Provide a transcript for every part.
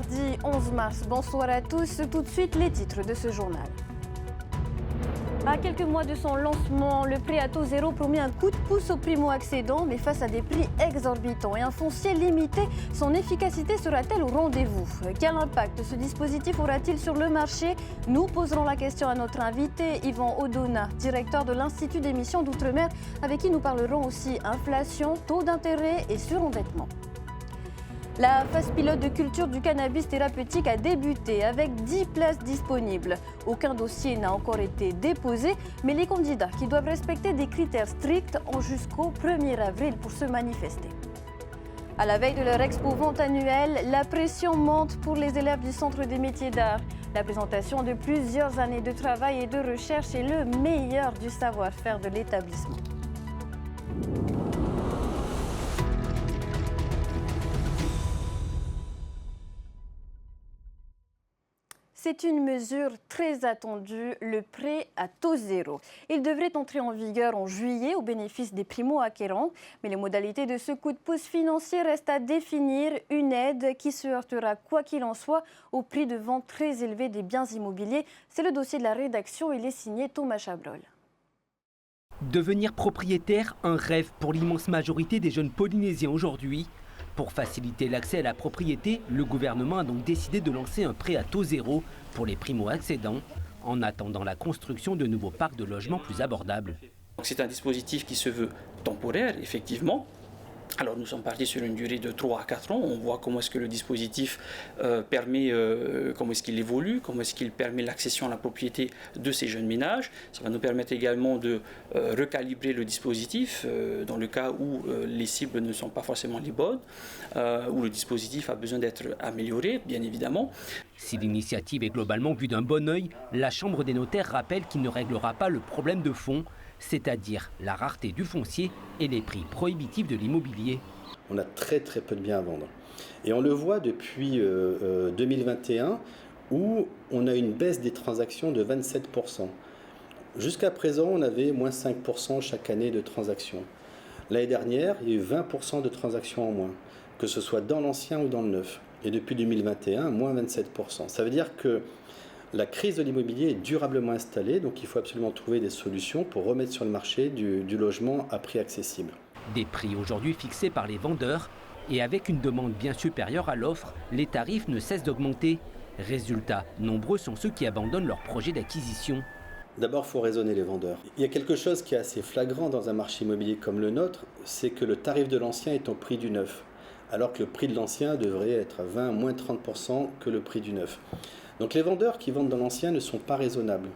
mardi 11 mars. Bonsoir à tous. Tout de suite, les titres de ce journal. À quelques mois de son lancement, le prêt à taux zéro promet un coup de pouce aux primo-accédants, mais face à des prix exorbitants et un foncier limité, son efficacité sera-t-elle au rendez-vous? Quel impact ce dispositif aura-t-il sur le marché? Nous poserons la question à notre invité, Yvan Odona, directeur de l'Institut d'émission d'Outre-mer, avec qui nous parlerons aussi inflation, taux d'intérêt et surendettement. La phase pilote de culture du cannabis thérapeutique a débuté avec 10 places disponibles. Aucun dossier n'a encore été déposé, mais les candidats qui doivent respecter des critères stricts ont jusqu'au 1er avril pour se manifester. À la veille de leur expo-vente annuelle, la pression monte pour les élèves du Centre des métiers d'art. La présentation de plusieurs années de travail et de recherche est le meilleur du savoir-faire de l'établissement. C'est une mesure très attendue, le prêt à taux zéro. Il devrait entrer en vigueur en juillet au bénéfice des primo-acquérants. Mais les modalités de ce coup de pouce financier restent à définir. Une aide qui se heurtera, quoi qu'il en soit, au prix de vente très élevé des biens immobiliers. C'est le dossier de la rédaction. Il est signé Thomas Chabrol. Devenir propriétaire, un rêve pour l'immense majorité des jeunes Polynésiens aujourd'hui. Pour faciliter l'accès à la propriété, le gouvernement a donc décidé de lancer un prêt à taux zéro pour les primo-accédants, en attendant la construction de nouveaux parcs de logements plus abordables. C'est un dispositif qui se veut temporaire, effectivement. Alors nous sommes partis sur une durée de 3 à 4 ans. On voit comment est-ce que le dispositif permet, comment est-ce qu'il évolue, comment est-ce qu'il permet l'accession à la propriété de ces jeunes ménages. Ça va nous permettre également de recalibrer le dispositif dans le cas où les cibles ne sont pas forcément les bonnes, où le dispositif a besoin d'être amélioré, bien évidemment. Si l'initiative est globalement vue d'un bon œil, la Chambre des notaires rappelle qu'il ne réglera pas le problème de fond, c'est-à-dire la rareté du foncier et les prix prohibitifs de l'immobilier. On a très peu de biens à vendre. Et on le voit depuis 2021 où on a une baisse des transactions de 27%. Jusqu'à présent, on avait moins 5% chaque année de transactions. L'année dernière, il y a eu 20% de transactions en moins, que ce soit dans l'ancien ou dans le neuf. Et depuis 2021, moins 27%. Ça veut dire que la crise de l'immobilier est durablement installée, donc il faut absolument trouver des solutions pour remettre sur le marché du logement à prix accessible. Des prix aujourd'hui fixés par les vendeurs et avec une demande bien supérieure à l'offre, les tarifs ne cessent d'augmenter. Résultat, nombreux sont ceux qui abandonnent leur projet d'acquisition. D'abord, il faut raisonner les vendeurs. Il y a quelque chose qui est assez flagrant dans un marché immobilier comme le nôtre, c'est que le tarif de l'ancien est au prix du neuf, alors que le prix de l'ancien devrait être à 20, moins 30% que le prix du neuf. Donc les vendeurs qui vendent dans l'ancien ne sont pas raisonnables.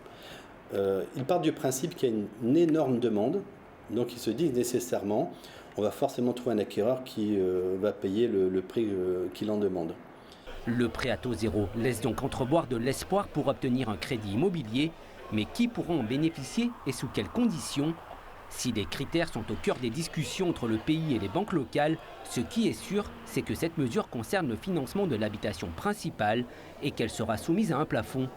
Ils partent du principe qu'il y a une énorme demande, donc ils se disent nécessairement on va forcément trouver un acquéreur qui va payer le prix qu'il en demande. Le prêt à taux zéro laisse donc entrevoir de l'espoir pour obtenir un crédit immobilier, mais qui pourra en bénéficier et sous quelles conditions? Si les critères sont au cœur des discussions entre le pays et les banques locales, ce qui est sûr, c'est que cette mesure concerne le financement de l'habitation principale et qu'elle sera soumise à un plafond.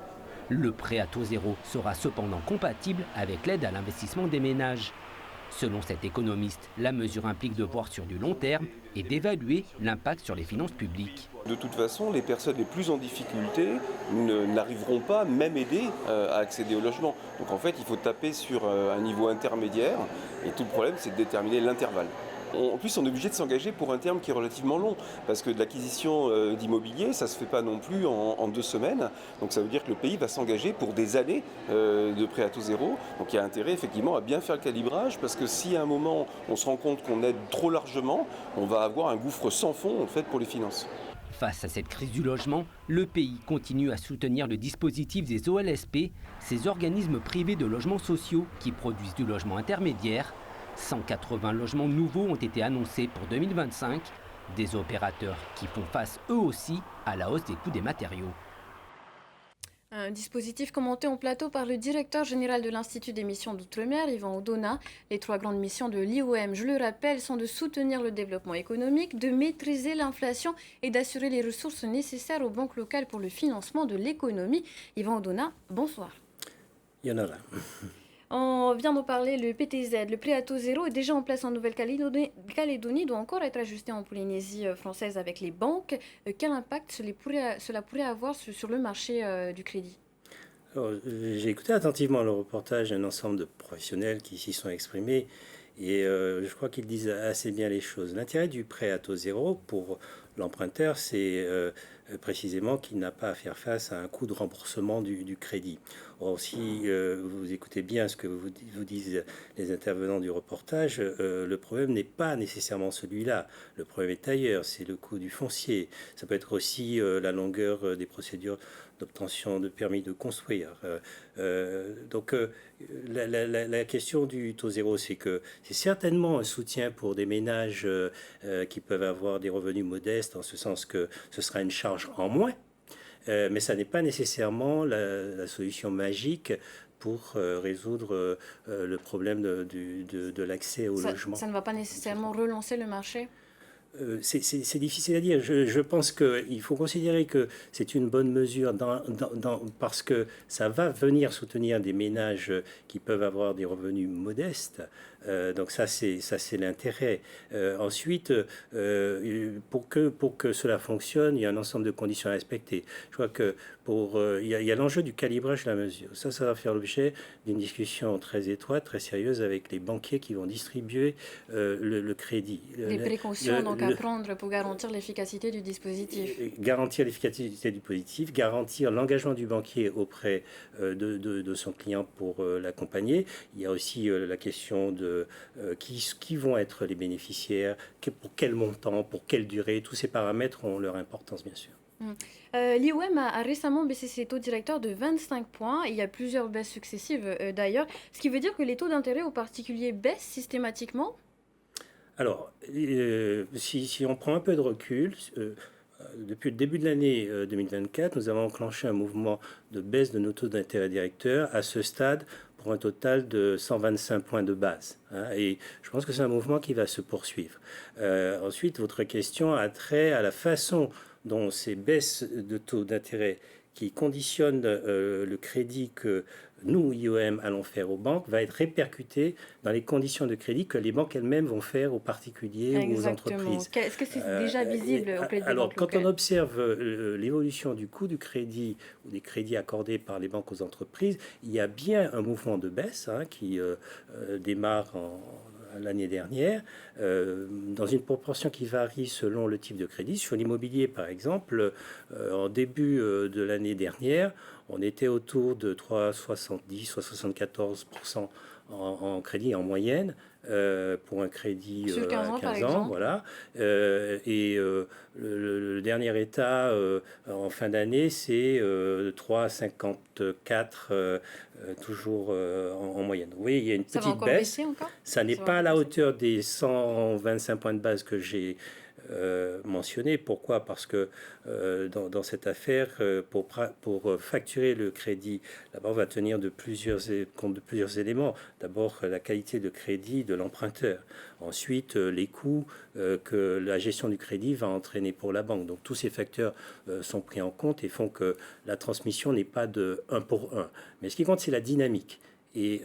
Le prêt à taux zéro sera cependant compatible avec l'aide à l'investissement des ménages. Selon cet économiste, la mesure implique de voir sur du long terme et d'évaluer l'impact sur les finances publiques. De toute façon, les personnes les plus en difficulté n'arriveront pas, même aidées, à accéder au logement. Donc en fait, il faut taper sur un niveau intermédiaire et tout le problème, c'est de déterminer l'intervalle. En plus, on est obligé de s'engager pour un terme qui est relativement long, parce que de l'acquisition d'immobilier, ça ne se fait pas non plus en 2 semaines. Donc ça veut dire que le pays va s'engager pour des années de prêt à taux zéro. Donc il y a intérêt effectivement à bien faire le calibrage, parce que si à un moment on se rend compte qu'on aide trop largement, on va avoir un gouffre sans fond en fait pour les finances. Face à cette crise du logement, le pays continue à soutenir le dispositif des OLSP, ces organismes privés de logements sociaux qui produisent du logement intermédiaire. 180 logements nouveaux ont été annoncés pour 2025, des opérateurs qui font face eux aussi à la hausse des coûts des matériaux. Un dispositif commenté en plateau par le directeur général de l'Institut d'émission d'Outre-mer, Yvan Odona. Les 3 grandes missions de l'IOM, je le rappelle, sont de soutenir le développement économique, de maîtriser l'inflation et d'assurer les ressources nécessaires aux banques locales pour le financement de l'économie. Yvan Odona, bonsoir. Yonara. On vient d'en parler, le PTZ, le prêt à taux zéro, est déjà en place en Nouvelle-Calédonie, doit encore être ajusté en Polynésie française avec les banques. Quel impact cela pourrait avoir sur le marché du crédit? Alors, j'ai écouté attentivement le reportage d'un ensemble de professionnels qui s'y sont exprimés et je crois qu'ils disent assez bien les choses. L'intérêt du prêt à taux zéro pour l'emprunteur, c'est précisément qu'il n'a pas à faire face à un coût de remboursement du crédit. Or, si vous écoutez bien ce que vous disent les intervenants du reportage, le problème n'est pas nécessairement celui-là. Le problème est ailleurs, c'est le coût du foncier. Ça peut être aussi la longueur des procédures d'obtention de permis de construire. Donc la question du taux zéro, c'est que c'est certainement un soutien pour des ménages qui peuvent avoir des revenus modestes, en ce sens que ce sera une charge en moins, mais ça n'est pas nécessairement la solution magique pour résoudre le problème de l'accès au logement. Ça ne va pas nécessairement relancer le marché? C'est difficile à dire. Je pense qu'il faut considérer que c'est une bonne mesure parce que ça va venir soutenir des ménages qui peuvent avoir des revenus modestes. Donc ça, c'est l'intérêt. Ensuite, pour que cela fonctionne, il y a un ensemble de conditions à respecter. Je crois que il y a l'enjeu du calibrage de la mesure. Ça va faire l'objet d'une discussion très étroite, très sérieuse avec les banquiers qui vont distribuer le crédit. Les précautions donc à prendre pour garantir l'efficacité du dispositif. Garantir l'efficacité du dispositif, garantir l'engagement du banquier auprès de son client pour l'accompagner. Il y a aussi la question de qui vont être les bénéficiaires, pour quel montant, pour quelle durée. Tous ces paramètres ont leur importance, bien sûr. L'IOM a récemment baissé ses taux directeurs de 25 points. Il y a plusieurs baisses successives d'ailleurs. Ce qui veut dire que les taux d'intérêt aux particuliers baissent systématiquement? Alors, si on prend un peu de recul, depuis le début de l'année 2024, nous avons enclenché un mouvement de baisse de nos taux d'intérêt directeurs à ce stade pour un total de 125 points de base. Et je pense que c'est un mouvement qui va se poursuivre. Ensuite, votre question a trait à la façon dont ces baisses de taux d'intérêt qui conditionnent le crédit que nous, IOM, allons faire aux banques, va être répercuté dans les conditions de crédit que les banques elles-mêmes vont faire aux particuliers ou aux entreprises. Est-ce que c'est déjà visible auprès des banques? Alors, quand on observe l'évolution du coût du crédit ou des crédits accordés par les banques aux entreprises, il y a bien un mouvement de baisse qui démarre l'année dernière, dans une proportion qui varie selon le type de crédit. Sur l'immobilier, par exemple, en début de l'année dernière, on était autour de 3,70, 3,74% en crédit en moyenne. Pour un crédit sur 15 ans, 15 ans, voilà. Le dernier état en fin d'année, c'est 3,54 toujours en moyenne. Oui, il y a une petite baisse. Ça n'est pas à la hauteur des 125 points de base que j'ai mentionné. Pourquoi? Parce que dans cette affaire, pour facturer le crédit, la banque va tenir compte de plusieurs éléments. D'abord, la qualité de crédit de l'emprunteur. Ensuite, les coûts que la gestion du crédit va entraîner pour la banque. Donc tous ces facteurs sont pris en compte et font que la transmission n'est pas de 1 pour 1. Mais ce qui compte, c'est la dynamique. Et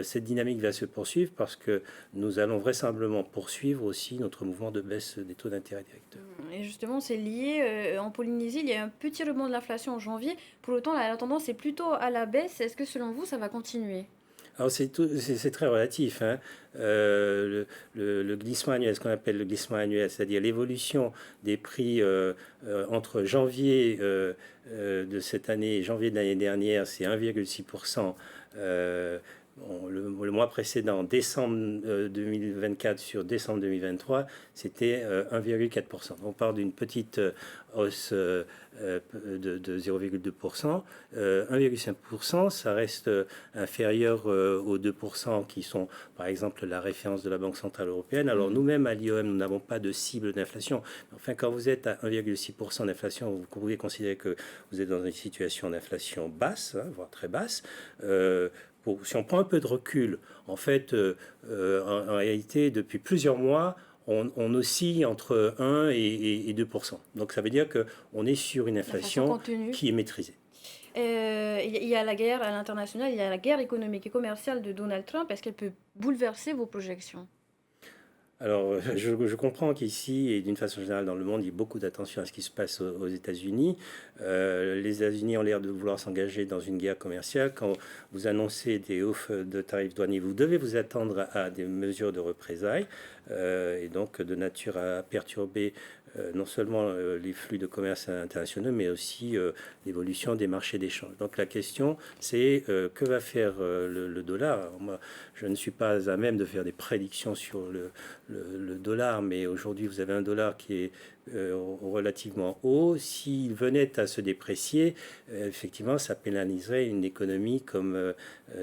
cette dynamique va se poursuivre parce que nous allons vraisemblablement poursuivre aussi notre mouvement de baisse des taux d'intérêt directeurs. Et justement, c'est lié. En Polynésie, il y a un petit rebond de l'inflation en janvier. Pour autant, la tendance est plutôt à la baisse. Est-ce que selon vous, ça va continuer? Alors c'est très relatif. Le glissement annuel, ce qu'on appelle le glissement annuel, c'est-à-dire l'évolution des prix entre janvier de cette année et janvier de l'année dernière, c'est 1,6%. Le mois précédent, décembre 2024 sur décembre 2023, c'était 1,4%. On parle d'une petite hausse de 0,2%. 1,5%, ça reste inférieur aux 2% qui sont, par exemple, la référence de la Banque Centrale Européenne. Alors nous-mêmes, à l'IOM, nous n'avons pas de cible d'inflation. Enfin, quand vous êtes à 1,6% d'inflation, vous pouvez considérer que vous êtes dans une situation d'inflation basse, voire très basse. Si on prend un peu de recul, en fait, en réalité, depuis plusieurs mois, on oscille entre 1 et 2%. Donc ça veut dire qu'on est sur une inflation qui est maîtrisée. Il y a la guerre à l'international, il y a la guerre économique et commerciale de Donald Trump. Est-ce qu'elle peut bouleverser vos projections? Alors, je comprends qu'ici, et d'une façon générale dans le monde, il y a beaucoup d'attention à ce qui se passe aux États-Unis. Les États-Unis ont l'air de vouloir s'engager dans une guerre commerciale. Quand vous annoncez des hausses de tarifs douaniers, vous devez vous attendre à des mesures de représailles, et donc de nature à perturber non seulement les flux de commerce internationaux, mais aussi l'évolution des marchés d'échange. Donc la question, c'est que va faire le dollar? Alors, moi, je ne suis pas à même de faire des prédictions sur le dollar, mais aujourd'hui, vous avez un dollar qui est relativement haut. S'il venait à se déprécier, effectivement, ça pénaliserait une économie comme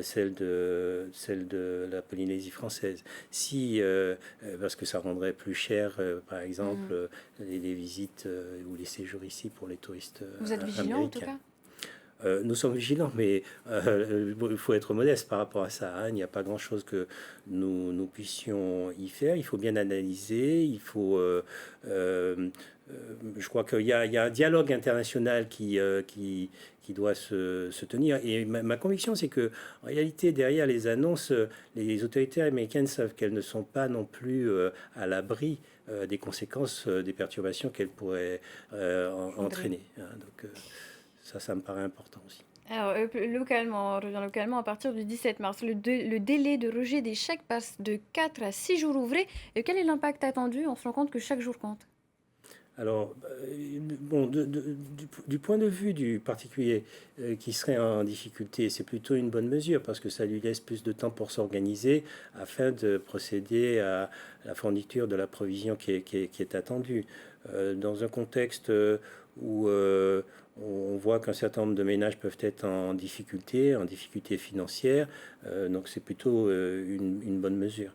celle de la Polynésie française. Parce que ça rendrait plus cher, par exemple, les visites ou les séjours ici pour les touristes américains. Vous êtes vigilant en tout cas? Nous sommes vigilants, mais il faut être modeste par rapport à ça. Il n'y a pas grand-chose que nous puissions y faire. Il faut bien analyser. Il faut, je crois qu'il y a un dialogue international qui doit se tenir. Et ma conviction, c'est que en réalité, derrière les annonces, les autorités américaines savent qu'elles ne sont pas non plus à l'abri des conséquences des perturbations qu'elles pourraient entraîner. Donc, ça me paraît important aussi. Alors, localement, on revient localement à partir du 17 mars. Le délai de rejet des chèques passe de 4 à 6 jours ouvrés. Et quel est l'impact attendu? On se rend compte que chaque jour compte. Alors, bon, du point de vue du particulier qui serait en difficulté, c'est plutôt une bonne mesure parce que ça lui laisse plus de temps pour s'organiser afin de procéder à la fourniture de la provision qui est attendue. Dans un contexte où on voit qu'un certain nombre de ménages peuvent être en difficulté financière, donc c'est plutôt une bonne mesure.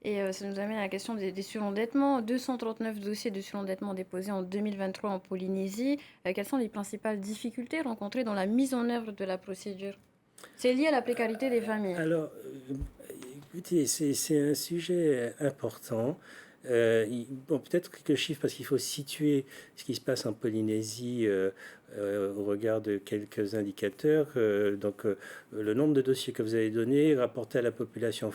Et ça nous amène à la question des surendettements. 239 dossiers de surendettement déposés en 2023 en Polynésie. Quelles sont les principales difficultés rencontrées dans la mise en œuvre de la procédure? C'est lié à la précarité des familles. Alors, écoutez, c'est un sujet important. Bon, peut-être quelques chiffres parce qu'il faut situer ce qui se passe en Polynésie au regard de quelques indicateurs. Donc, le nombre de dossiers que vous avez donné rapporté à la population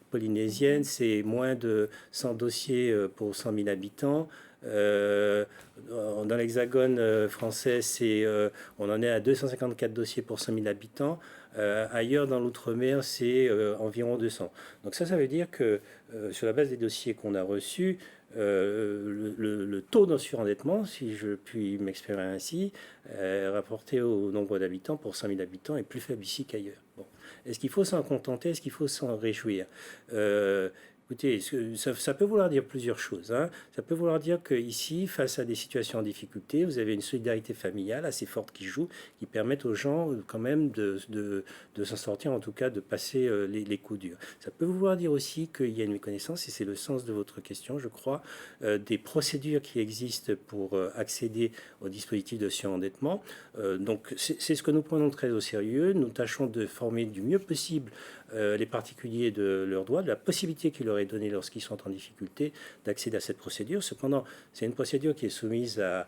polynésienne, c'est moins de 100 dossiers pour 100 000 habitants. Dans l'hexagone français, on en est à 254 dossiers pour 100 000 habitants. Ailleurs, dans l'outre-mer, c'est environ 200. Donc ça veut dire que sur la base des dossiers qu'on a reçus, le taux de surendettement, si je puis m'exprimer ainsi, rapporté au nombre d'habitants pour 100 000 habitants, est plus faible ici qu'ailleurs. Bon. Est-ce qu'il faut s'en contenter? Est-ce qu'il faut s'en réjouir? Écoutez, ça peut vouloir dire plusieurs choses. Ça peut vouloir dire qu'ici, face à des situations en difficulté, vous avez une solidarité familiale assez forte qui joue, qui permet aux gens quand même de s'en sortir, en tout cas de passer les coups durs. Ça peut vouloir dire aussi qu'il y a une méconnaissance, et c'est le sens de votre question, je crois, des procédures qui existent pour accéder au dispositif de surendettement. Donc c'est ce que nous prenons très au sérieux. Nous tâchons de former du mieux possible les particuliers de leurs droits, de la possibilité qui leur est donnée lorsqu'ils sont en difficulté d'accéder à cette procédure. Cependant, c'est une procédure qui est soumise à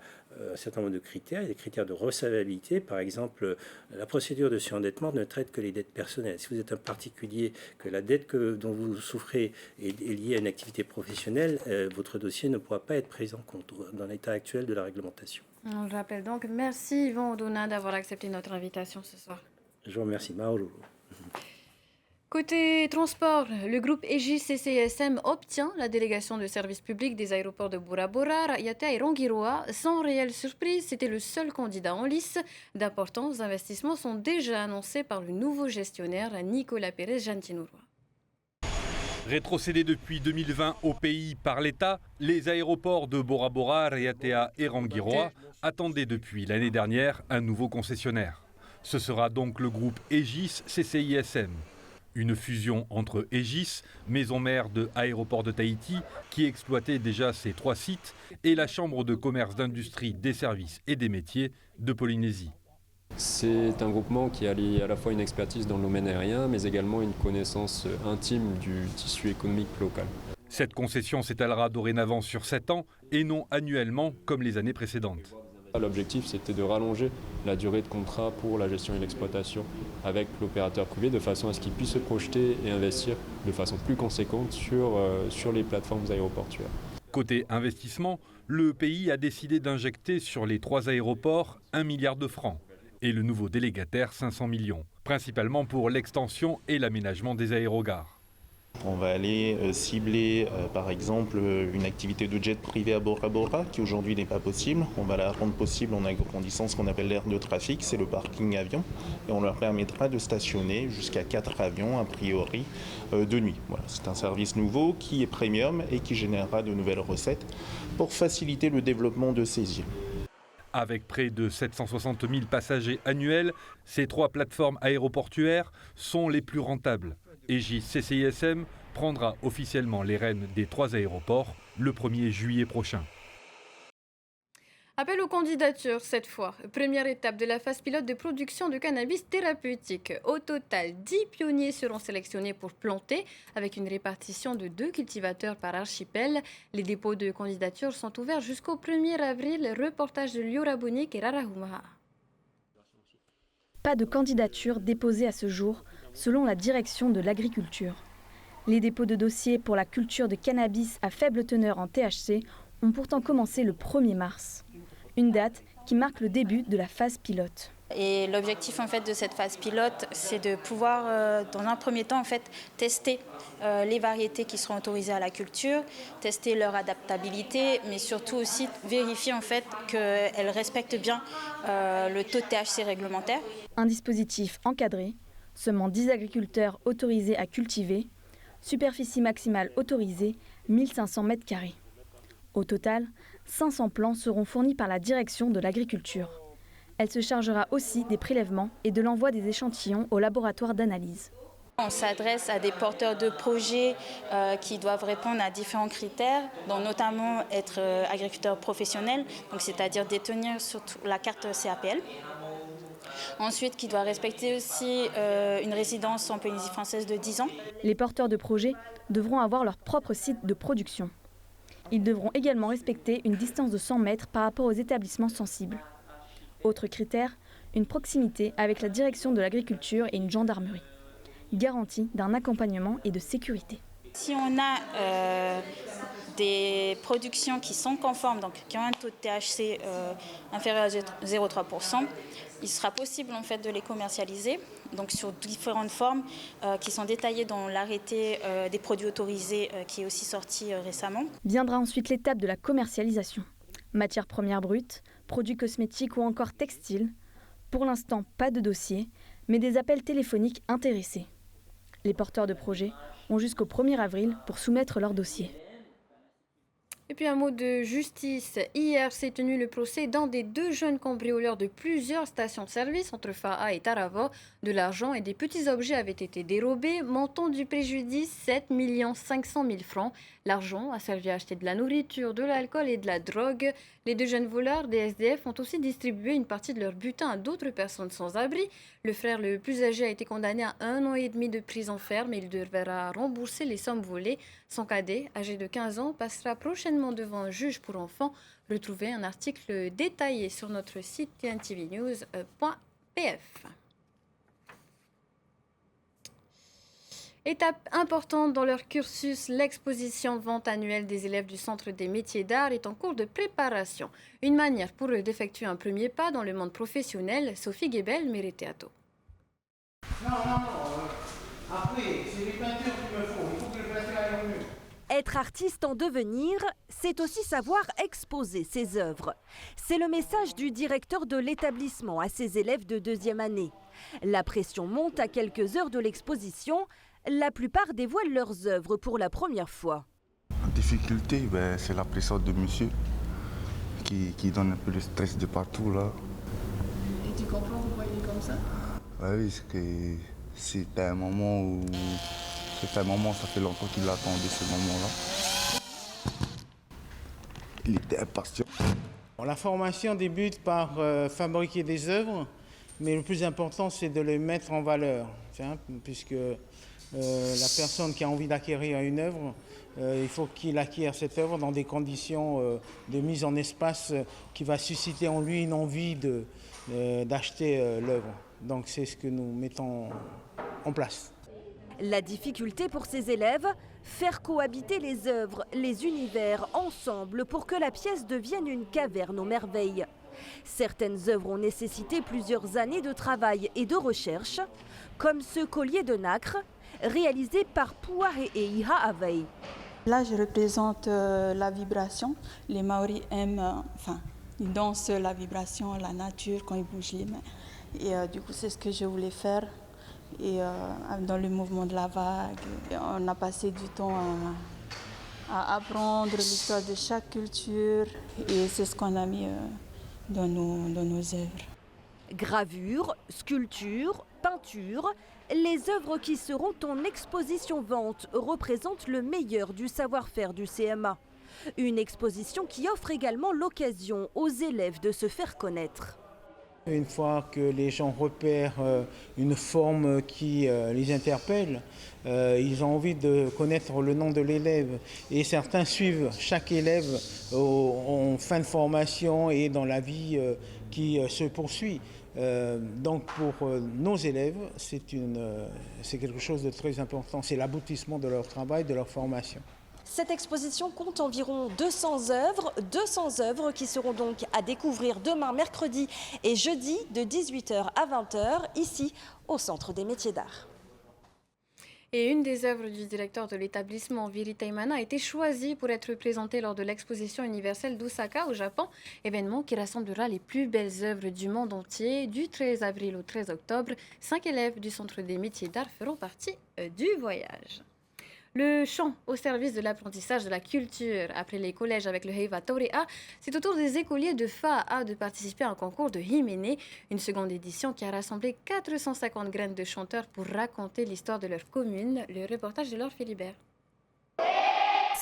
un certain nombre de critères, des critères de recevabilité. Par exemple, la procédure de surendettement ne traite que les dettes personnelles. Si vous êtes un particulier, que la dette dont vous souffrez est liée à une activité professionnelle, votre dossier ne pourra pas être pris en compte dans l'état actuel de la réglementation. On le rappelle donc. Merci Yvan Odona d'avoir accepté notre invitation ce soir. Je vous remercie, Maolo. Côté transport, le groupe Aegis CCSM obtient la délégation de service public des aéroports de Bora Bora, Raiatea et Rongiroa. Sans réelle surprise, c'était le seul candidat en lice. D'importants investissements sont déjà annoncés par le nouveau gestionnaire Nicolas Pérez Jantinouroa. Rétrocédés depuis 2020 au pays par l'État, les aéroports de Bora Bora, Raiatea et Rongiroa attendaient depuis l'année dernière un nouveau concessionnaire. Ce sera donc le groupe Aegis CCISM. Une fusion entre Aegis, maison mère de Aéroport de Tahiti, qui exploitait déjà ces 3 sites, et la Chambre de commerce, d'industrie, des services et des métiers de Polynésie. C'est un groupement qui allie à la fois une expertise dans le domaine aérien, mais également une connaissance intime du tissu économique local. Cette concession s'étalera dorénavant sur 7 ans et non annuellement comme les années précédentes. L'objectif, c'était de rallonger la durée de contrat pour la gestion et l'exploitation avec l'opérateur privé de façon à ce qu'il puisse se projeter et investir de façon plus conséquente sur les plateformes aéroportuaires. Côté investissement, le pays a décidé d'injecter sur les 3 aéroports 1 milliard de francs et le nouveau délégataire 500 millions, principalement pour l'extension et l'aménagement des aérogares. On va aller cibler par exemple une activité de jet privé à Bora Bora qui aujourd'hui n'est pas possible. On va la rendre possible en agrandissant ce qu'on appelle l'aire de trafic, c'est le parking avion. Et on leur permettra de stationner jusqu'à 4 avions a priori de nuit. Voilà, c'est un service nouveau qui est premium et qui générera de nouvelles recettes pour faciliter le développement de ces îles. Avec près de 760 000 passagers annuels, ces 3 plateformes aéroportuaires sont les plus rentables. Aegis CCISM prendra officiellement les rênes des 3 aéroports le 1er juillet prochain. Appel aux candidatures cette fois. Première étape de la phase pilote de production de cannabis thérapeutique. Au total, 10 pionniers seront sélectionnés pour planter avec une répartition de 2 cultivateurs par archipel. Les dépôts de candidatures sont ouverts jusqu'au 1er avril. Reportage de Liora Bounik et Rara Houmaha. Pas de candidature déposée à ce jour, selon la direction de l'agriculture. Les dépôts de dossiers pour la culture de cannabis à faible teneur en THC ont pourtant commencé le 1er mars. Une date qui marque le début de la phase pilote. Et l'objectif en fait de cette phase pilote, c'est de pouvoir dans un premier temps en fait tester les variétés qui seront autorisées à la culture, tester leur adaptabilité, mais surtout aussi vérifier en fait qu'elles respectent bien le taux de THC réglementaire. Un dispositif encadré, seulement 10 agriculteurs autorisés à cultiver, superficie maximale autorisée 1500 m². Au total, 500 plants seront fournis par la direction de l'agriculture. Elle se chargera aussi des prélèvements et de l'envoi des échantillons au laboratoire d'analyse. On s'adresse à des porteurs de projets qui doivent répondre à différents critères, dont notamment être agriculteurs professionnels, c'est-à-dire détenir surtout la carte CAPL. Ensuite, qui doit respecter aussi une résidence en Polynésie française de 10 ans. Les porteurs de projets devront avoir leur propre site de production. Ils devront également respecter une distance de 100 mètres par rapport aux établissements sensibles. Autre critère, une proximité avec la direction de l'agriculture et une gendarmerie. Garantie d'un accompagnement et de sécurité. Si on a des productions qui sont conformes, donc qui ont un taux de THC inférieur à 0,3%, il sera possible en fait de les commercialiser, donc sur différentes formes qui sont détaillées dans l'arrêté des produits autorisés qui est aussi sorti récemment. Viendra ensuite l'étape de la commercialisation. Matières premières brutes, produits cosmétiques ou encore textiles. Pour l'instant, pas de dossier, mais des appels téléphoniques intéressés. Les porteurs de projets ont jusqu'au 1er avril pour soumettre leur dossier. Et puis un mot de justice. Hier s'est tenu le procès d'un des 2 jeunes cambrioleurs de plusieurs stations-service entre Fa'a et Tarava. De l'argent et des petits objets avaient été dérobés. Montant du préjudice, 7 500 000 francs. L'argent a servi à acheter de la nourriture, de l'alcool et de la drogue. Les 2 jeunes voleurs des SDF ont aussi distribué une partie de leur butin à d'autres personnes sans abri. Le frère le plus âgé a été condamné à 1 an et demi de prison ferme et il devra rembourser les sommes volées. Son cadet, âgé de 15 ans, passera prochainement devant un juge pour enfants. Retrouvez un article détaillé sur notre site tntvnews.pf. Étape importante dans leur cursus, l'exposition vente annuelle des élèves du Centre des métiers d'art est en cours de préparation. Une manière pour eux d'effectuer un premier pas dans le monde professionnel. Sophie Guébel, Mérétéato. Après, c'est les peintures qu'il me faut. Il faut que le peinture aille au mur. Être artiste en devenir, c'est aussi savoir exposer ses œuvres. C'est le message du directeur de l'établissement à ses élèves de 2e année. La pression monte à quelques heures de l'exposition. La plupart dévoilent leurs œuvres pour la première fois. La difficulté, c'est la pression de monsieur qui donne un peu le stress de partout là. Et tu comprends pourquoi il est comme ça? Oui, parce que c'était un moment ça fait longtemps qu'il attendait ce moment-là. Il était impatient. La formation débute par fabriquer des œuvres, mais le plus important c'est de les mettre en valeur, puisque la personne qui a envie d'acquérir une œuvre, il faut qu'il acquiert cette œuvre dans des conditions de mise en espace qui va susciter en lui une envie d'acheter l'œuvre. Donc c'est ce que nous mettons en place. La difficulté pour ces élèves, faire cohabiter les œuvres, les univers ensemble pour que la pièce devienne une caverne aux merveilles. Certaines œuvres ont nécessité plusieurs années de travail et de recherche, comme ce collier de nacre réalisé par Pouare et Iha Avei. Là, je représente la vibration. Les Maoris aiment, ils dansent la vibration, la nature quand ils bougent les mains. Et du coup, c'est ce que je voulais faire. Et dans le mouvement de la vague, on a passé du temps à apprendre l'histoire de chaque culture. Et c'est ce qu'on a mis dans nos œuvres. Gravure, sculpture, peinture, les œuvres qui seront en exposition-vente représentent le meilleur du savoir-faire du CMA. Une exposition qui offre également l'occasion aux élèves de se faire connaître. Une fois que les gens repèrent une forme qui les interpelle, ils ont envie de connaître le nom de l'élève. Et certains suivent chaque élève en fin de formation et dans la vie qui se poursuit. Donc pour nos élèves, c'est quelque chose de très important. C'est l'aboutissement de leur travail, de leur formation. Cette exposition compte environ 200 œuvres qui seront donc à découvrir demain, mercredi et jeudi de 18h à 20h ici au Centre des métiers d'art. Et une des œuvres du directeur de l'établissement, Viri Taimana, a été choisie pour être présentée lors de l'exposition universelle d'Osaka au Japon, événement qui rassemblera les plus belles œuvres du monde entier. Du 13 avril au 13 octobre, 5 élèves du Centre des métiers d'art feront partie du voyage. Le chant au service de l'apprentissage de la culture. Après les collèges avec le Heiva Torea, c'est au tour des écoliers de FAA de participer à un concours de Himene, une seconde édition qui a rassemblé 450 graines de chanteurs pour raconter l'histoire de leur commune. Le reportage de Laure Philibert.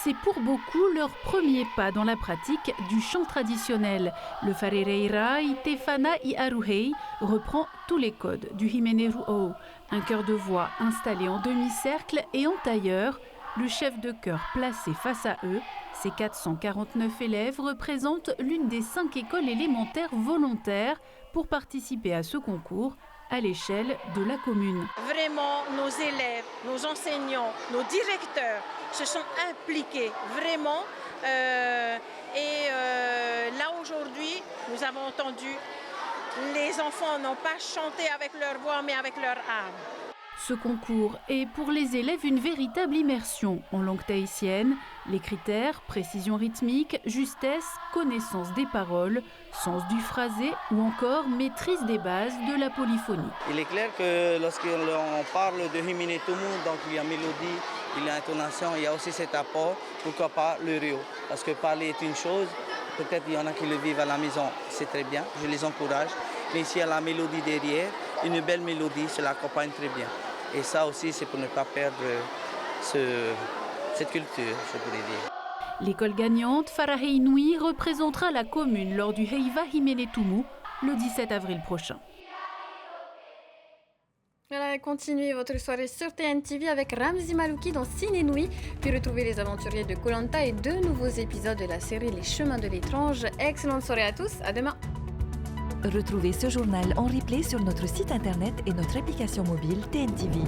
C'est pour beaucoup leur premier pas dans la pratique du chant traditionnel. Le Farereira Itefana Iaruhei reprend tous les codes du Himene Ru'ou. Un chœur de voix installé en demi-cercle et en tailleur, le chef de chœur placé face à eux. Ces 449 élèves représentent l'une des 5 écoles élémentaires volontaires pour participer à ce concours à l'échelle de la commune. Vraiment, nos élèves, nos enseignants, nos directeurs se sont impliqués vraiment. Là aujourd'hui, nous avons entendu, les enfants n'ont pas chanté avec leur voix mais avec leur âme. Ce concours est pour les élèves une véritable immersion en langue tahitienne. Les critères, précision rythmique, justesse, connaissance des paroles, sens du phrasé ou encore maîtrise des bases de la polyphonie. Il est clair que lorsqu'on parle de Himene Tumu, donc il y a mélodie, il y a intonation, il y a aussi cet apport, pourquoi pas le rio. Parce que parler est une chose, peut-être il y en a qui le vivent à la maison, c'est très bien, je les encourage. Mais ici, il y a la mélodie derrière, une belle mélodie, cela accompagne très bien. Et ça aussi, c'est pour ne pas perdre cette culture, je pourrais dire. L'école gagnante, Farahei Nui, représentera la commune lors du Heiva Himene Tumu le 17 avril prochain. Voilà, continuez votre soirée sur TNTV avec Ramzi Malouki dans Ciné Nuit, puis retrouvez les aventuriers de Koh Lanta et 2 nouveaux épisodes de la série Les Chemins de l'étrange. Excellente soirée à tous, à demain. Retrouvez ce journal en replay sur notre site internet et notre application mobile TNTV.